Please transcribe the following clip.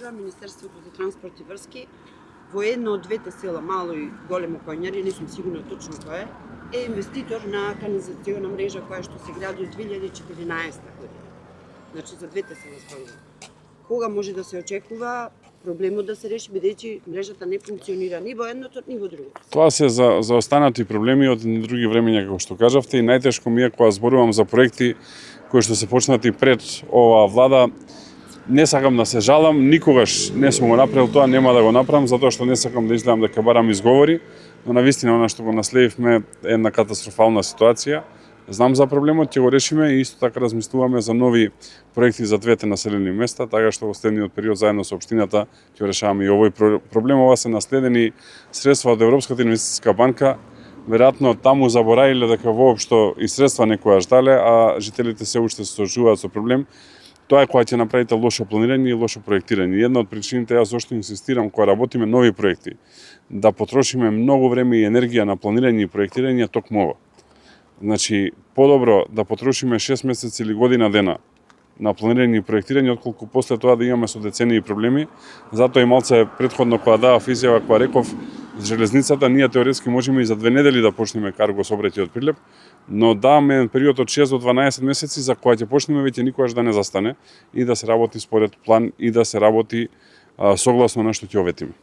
инвестира Министерството за транспорт и врски во едно од двете села, мало и големо Коњари, не сум сигурна точно кој е инвеститор на канализациона мрежа која што се гради од 2014 година. Значи за двете села зборувам. Кога може да се очекува проблемот да се реши, бидејќи мрежата не функционира ни во едното, ни во другото? Тоа се за останати проблеми од други времења, како што кажавте, и најтешко ми е кога зборувам за проекти кои што се почнати пред оваа влада. Не сакам да се жалам, никогаш не сум го направил тоа, нема да го направам, затоа што не сакам да изгледам дека барам изговори, но навистина она што го наследивме е една катастрофална ситуација. Знам за проблемот, ќе го решиме и исто така размислуваме за нови проекти за двете населени места, така што во следниот период заедно со општината ќе решаваме и овој проблем. Ова се наследени средства од Европската инвестициска банка. Веројатно таму заборавиле дека воопшто и средства некојаш дале, а жителите се уште се соочуваат со проблем. Тоа е кога ќе направите лошо планирање и лошо проектирање. Една од причините јас зошто инсистирам кога работиме нови проекти, да потрошиме многу време и енергија на планирање и проектирање токму ова. Значи, подобро да потрошиме 6 месеци или година дена на планирање и проектирање, отколку после тоа да имаме со децении проблеми. Затоа и малце претходно кога давав изјава, кога реков железницата, ние теоретски можеме и за 2 недели да почнеме карго сообраќај од Прилеп, но даваме период од 6 до 12 месеци за која ќе почнеме веќе никогаш да не застане и да се работи според план и да се работи согласно на што ќе оветиме.